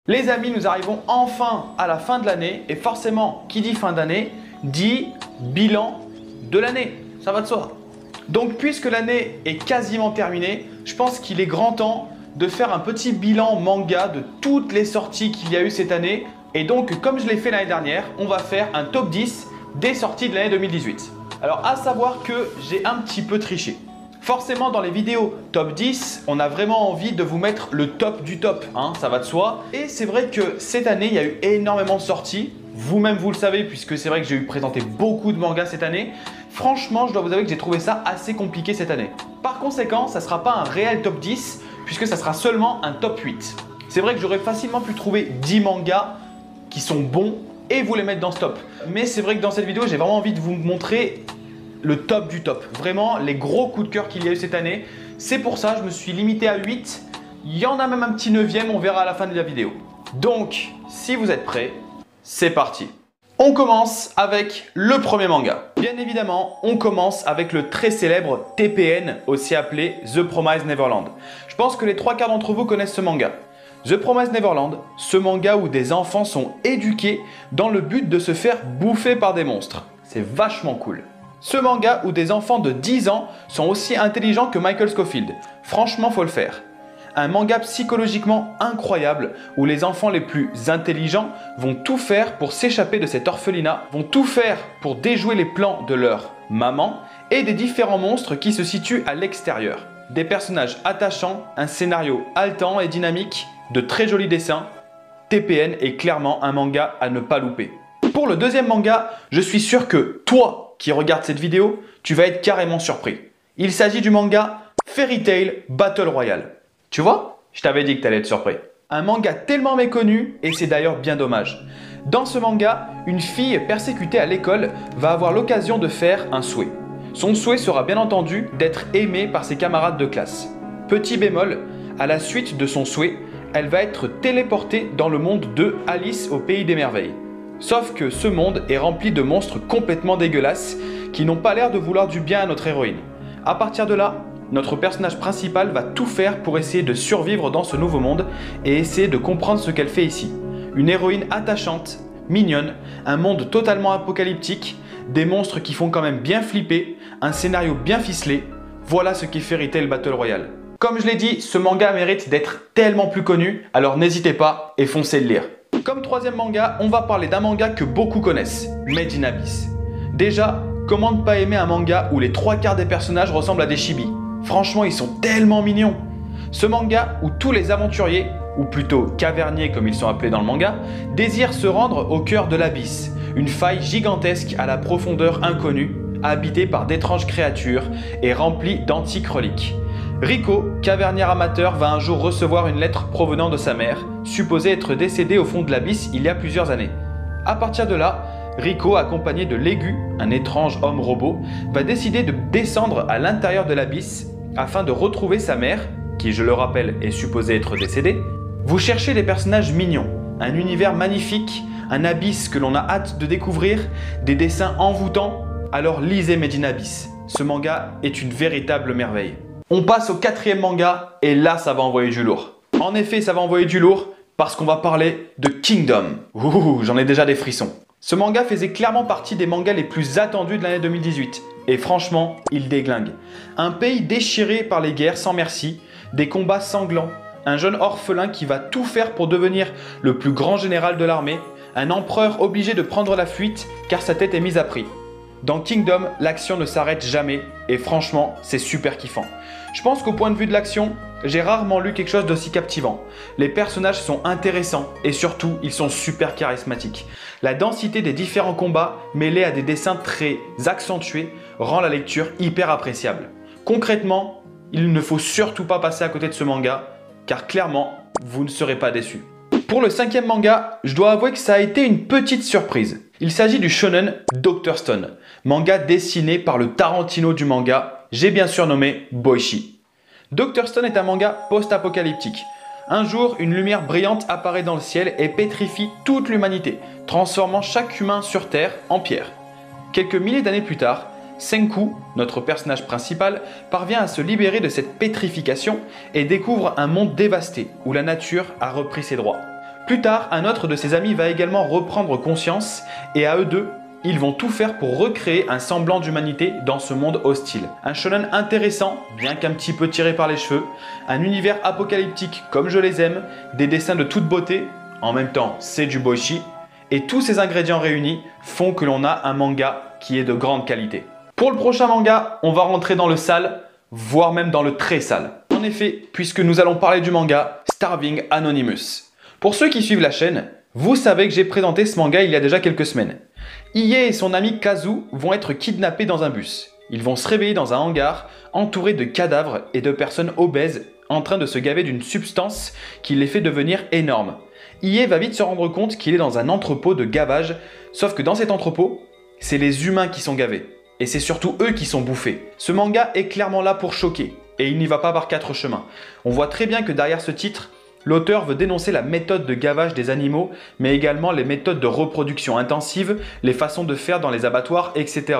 Les amis, nous arrivons enfin à la fin de l'année et forcément, qui dit fin d'année, dit bilan de l'année. Ça va de soi. Donc, puisque l'année est quasiment terminée, je pense qu'il est grand temps de faire un petit bilan manga de toutes les sorties qu'il y a eu cette année. Et donc, comme je l'ai fait l'année dernière, on va faire un top 10 des sorties de l'année 2018. Alors, à savoir que j'ai un petit peu triché. Forcément, dans les vidéos top 10, on a vraiment envie de vous mettre le top du top, hein, ça va de soi. Et c'est vrai que cette année, il y a eu énormément de sorties. Vous-même, vous le savez, puisque c'est vrai que j'ai eu présenté beaucoup de mangas cette année. Franchement, je dois vous avouer que j'ai trouvé ça assez compliqué cette année. Par conséquent, ça ne sera pas un réel top 10, puisque ça sera seulement un top 8. C'est vrai que j'aurais facilement pu trouver 10 mangas qui sont bons et vous les mettre dans ce top. Mais c'est vrai que dans cette vidéo, j'ai vraiment envie de vous montrer le top du top. Vraiment, les gros coups de cœur qu'il y a eu cette année. C'est pour ça que je me suis limité à 8. Il y en a même un petit 9e, on verra à la fin de la vidéo. Donc, si vous êtes prêts, c'est parti. On commence avec le premier manga. Bien évidemment, on commence avec le très célèbre TPN, aussi appelé The Promised Neverland. Je pense que les 3/4 d'entre vous connaissent ce manga. The Promised Neverland, ce manga où des enfants sont éduqués dans le but de se faire bouffer par des monstres. C'est vachement cool. Ce manga où des enfants de 10 ans sont aussi intelligents que Michael Scofield. Franchement, faut le faire. Un manga psychologiquement incroyable où les enfants les plus intelligents vont tout faire pour s'échapper de cet orphelinat, vont tout faire pour déjouer les plans de leur maman et des différents monstres qui se situent à l'extérieur. Des personnages attachants, un scénario haletant et dynamique, de très jolis dessins. TPN est clairement un manga à ne pas louper. Pour le deuxième manga, je suis sûr que toi qui regardes cette vidéo, tu vas être carrément surpris. Il s'agit du manga Fairy Tail Battle Royale. Tu vois, je t'avais dit que tu allais être surpris. Un manga tellement méconnu et c'est d'ailleurs bien dommage. Dans ce manga, une fille persécutée à l'école va avoir l'occasion de faire un souhait. Son souhait sera bien entendu d'être aimée par ses camarades de classe. Petit bémol, à la suite de son souhait, elle va être téléportée dans le monde de Alice au pays des merveilles. Sauf que ce monde est rempli de monstres complètement dégueulasses qui n'ont pas l'air de vouloir du bien à notre héroïne. À partir de là, notre personnage principal va tout faire pour essayer de survivre dans ce nouveau monde et essayer de comprendre ce qu'elle fait ici. Une héroïne attachante, mignonne, un monde totalement apocalyptique, des monstres qui font quand même bien flipper, un scénario bien ficelé. Voilà ce qu'est Fairy Tail Battle Royale. Comme je l'ai dit, ce manga mérite d'être tellement plus connu, alors n'hésitez pas et foncez le lire. Comme troisième manga, on va parler d'un manga que beaucoup connaissent, Made in Abyss. Déjà, comment ne pas aimer un manga où les 3/4 des personnages ressemblent à des chibis? Franchement, ils sont tellement mignons. Ce manga où tous les aventuriers, ou plutôt caverniers comme ils sont appelés dans le manga, désirent se rendre au cœur de l'abysse, une faille gigantesque à la profondeur inconnue, habitée par d'étranges créatures et remplie d'antiques reliques. Rico, cavernière amateur, va un jour recevoir une lettre provenant de sa mère, supposée être décédée au fond de l'abysse il y a plusieurs années. À partir de là, Rico, accompagné de Légu, un étrange homme robot, va décider de descendre à l'intérieur de l'abysse afin de retrouver sa mère, qui, je le rappelle, est supposée être décédée. Vous cherchez des personnages mignons, un univers magnifique, un abysse que l'on a hâte de découvrir, des dessins envoûtants, alors lisez Made in Abyss. Ce manga est une véritable merveille. On passe au quatrième manga et là ça va envoyer du lourd. En effet, ça va envoyer du lourd parce qu'on va parler de Kingdom. Ouh, j'en ai déjà des frissons. Ce manga faisait clairement partie des mangas les plus attendus de l'année 2018. Et franchement, il déglingue. Un pays déchiré par les guerres sans merci, des combats sanglants, un jeune orphelin qui va tout faire pour devenir le plus grand général de l'armée, un empereur obligé de prendre la fuite car sa tête est mise à prix. Dans Kingdom, l'action ne s'arrête jamais et franchement, c'est super kiffant. Je pense qu'au point de vue de l'action, j'ai rarement lu quelque chose d'aussi captivant. Les personnages sont intéressants et surtout, ils sont super charismatiques. La densité des différents combats, mêlée à des dessins très accentués, rend la lecture hyper appréciable. Concrètement, il ne faut surtout pas passer à côté de ce manga, car clairement, vous ne serez pas déçus. Pour le cinquième manga, je dois avouer que ça a été une petite surprise. Il s'agit du shonen Dr. Stone, manga dessiné par le Tarantino du manga, j'ai bien surnommé Boichi. Dr. Stone est un manga post-apocalyptique. Un jour, une lumière brillante apparaît dans le ciel et pétrifie toute l'humanité, transformant chaque humain sur Terre en pierre. Quelques milliers d'années plus tard, Senku, notre personnage principal, parvient à se libérer de cette pétrification et découvre un monde dévasté où la nature a repris ses droits. Plus tard, un autre de ses amis va également reprendre conscience et à eux deux, ils vont tout faire pour recréer un semblant d'humanité dans ce monde hostile. Un shonen intéressant, bien qu'un petit peu tiré par les cheveux, un univers apocalyptique comme je les aime, des dessins de toute beauté, en même temps c'est du boichi, et tous ces ingrédients réunis font que l'on a un manga qui est de grande qualité. Pour le prochain manga, on va rentrer dans le sale, voire même dans le très sale. En effet, puisque nous allons parler du manga Starving Anonymous. Pour ceux qui suivent la chaîne, vous savez que j'ai présenté ce manga il y a déjà quelques semaines. Ie et son ami Kazu vont être kidnappés dans un bus. Ils vont se réveiller dans un hangar entouré de cadavres et de personnes obèses en train de se gaver d'une substance qui les fait devenir énormes. Ie va vite se rendre compte qu'il est dans un entrepôt de gavage, sauf que dans cet entrepôt, c'est les humains qui sont gavés. Et c'est surtout eux qui sont bouffés. Ce manga est clairement là pour choquer, et il n'y va pas par quatre chemins. On voit très bien que derrière ce titre, l'auteur veut dénoncer la méthode de gavage des animaux, mais également les méthodes de reproduction intensive, les façons de faire dans les abattoirs, etc.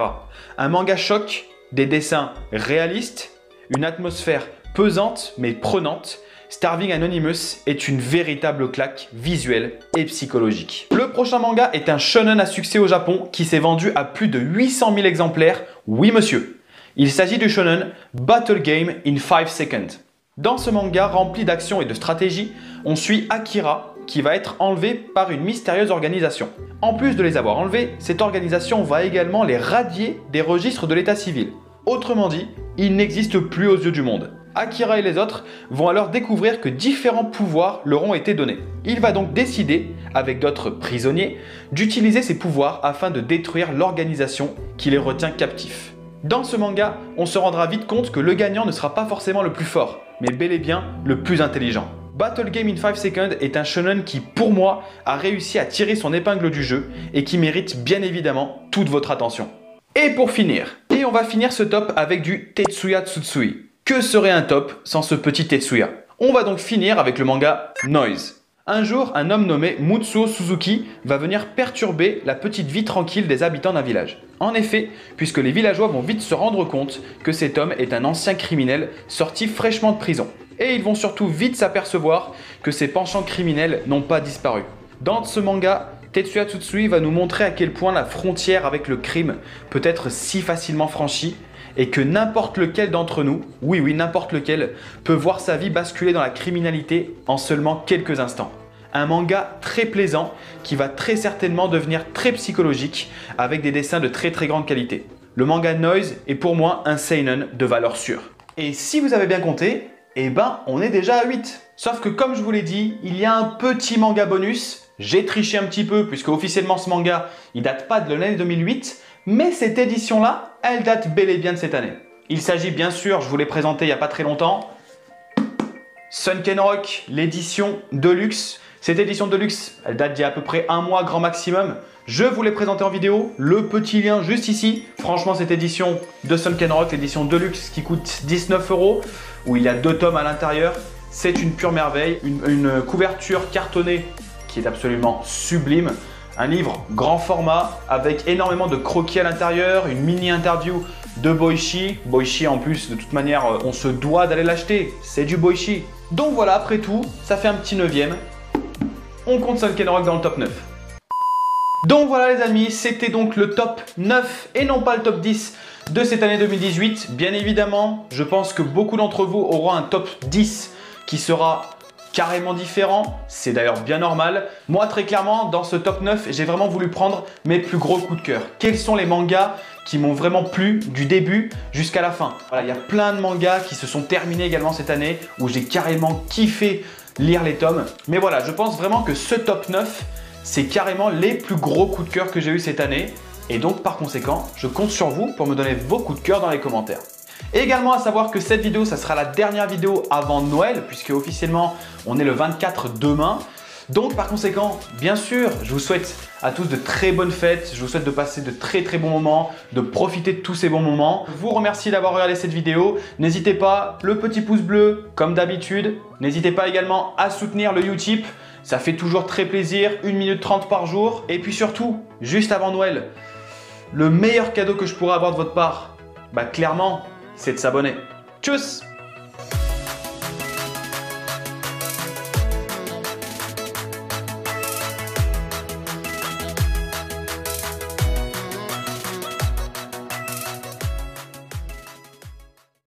Un manga choc, des dessins réalistes, une atmosphère pesante mais prenante. Starving Anonymous est une véritable claque visuelle et psychologique. Le prochain manga est un shonen à succès au Japon qui s'est vendu à plus de 800 000 exemplaires. Oui monsieur. Il s'agit du shonen Battle Game in 5 Seconds. Dans ce manga rempli d'action et de stratégie, on suit Akira qui va être enlevé par une mystérieuse organisation. En plus de les avoir enlevés, cette organisation va également les radier des registres de l'état civil. Autrement dit, ils n'existent plus aux yeux du monde. Akira et les autres vont alors découvrir que différents pouvoirs leur ont été donnés. Il va donc décider, avec d'autres prisonniers, d'utiliser ces pouvoirs afin de détruire l'organisation qui les retient captifs. Dans ce manga, on se rendra vite compte que le gagnant ne sera pas forcément le plus fort, mais bel et bien le plus intelligent. Battle Game in 5 Seconds est un shonen qui, pour moi, a réussi à tirer son épingle du jeu et qui mérite bien évidemment toute votre attention. Et pour finir, on va finir ce top avec du Tetsuya Tsutsui. Que serait un top sans ce petit Tetsuya? On va donc finir avec le manga Noise. Un jour, un homme nommé Mutsuo Suzuki va venir perturber la petite vie tranquille des habitants d'un village. En effet, puisque les villageois vont vite se rendre compte que cet homme est un ancien criminel sorti fraîchement de prison. Et ils vont surtout vite s'apercevoir que ses penchants criminels n'ont pas disparu. Dans ce manga, Tetsuya Tsutsui va nous montrer à quel point la frontière avec le crime peut être si facilement franchie et que n'importe lequel d'entre nous, oui n'importe lequel, peut voir sa vie basculer dans la criminalité en seulement quelques instants. Un manga très plaisant qui va très certainement devenir très psychologique avec des dessins de très grande qualité. Le manga Noise est pour moi un seinen de valeur sûre. Et si vous avez bien compté, on est déjà à 8. Sauf que comme je vous l'ai dit, il y a un petit manga bonus. J'ai triché un petit peu puisque officiellement ce manga, il date pas de l'année 2008. Mais cette édition-là, elle date bel et bien de cette année. Il s'agit bien sûr, je vous l'ai présenté il n'y a pas très longtemps, Sunken Rock, l'édition Deluxe. Cette édition Deluxe, elle date d'il y a à peu près un mois grand maximum. Je vous l'ai présenté en vidéo, le petit lien juste ici. Franchement, cette édition de Sunken Rock, l'édition Deluxe qui coûte 19 €, où il y a 2 tomes à l'intérieur, c'est une pure merveille. Une couverture cartonnée qui est absolument sublime. Un livre grand format avec énormément de croquis à l'intérieur, une mini interview de Boichi. Boichi en plus, de toute manière, on se doit d'aller l'acheter, c'est du Boichi. Donc voilà, après tout, ça fait un petit 9e. On compte Sunken Rock dans le top 9. Donc voilà les amis, c'était donc le top 9 et non pas le top 10 de cette année 2018. Bien évidemment, je pense que beaucoup d'entre vous auront un top 10 qui sera carrément différent, c'est d'ailleurs bien normal. Moi très clairement dans ce top 9 j'ai vraiment voulu prendre mes plus gros coups de cœur. Quels sont les mangas qui m'ont vraiment plu du début jusqu'à la fin? Voilà, il y a plein de mangas qui se sont terminés également cette année où j'ai carrément kiffé lire les tomes. Mais voilà, je pense vraiment que ce top 9 c'est carrément les plus gros coups de cœur que j'ai eu cette année. Et donc par conséquent, je compte sur vous pour me donner vos coups de cœur dans les commentaires. Et également à savoir que cette vidéo, ça sera la dernière vidéo avant Noël, puisque officiellement on est le 24 demain. Donc par conséquent, bien sûr, je vous souhaite à tous de très bonnes fêtes, je vous souhaite de passer de très bons moments, de profiter de tous ces bons moments. Je vous remercie d'avoir regardé cette vidéo. N'hésitez pas, le petit pouce bleu comme d'habitude. N'hésitez pas également à soutenir le Utip, ça fait toujours très plaisir, 1 minute 30 par jour. Et puis surtout, juste avant Noël, le meilleur cadeau que je pourrais avoir de votre part, clairement, c'est de s'abonner. Tchuss!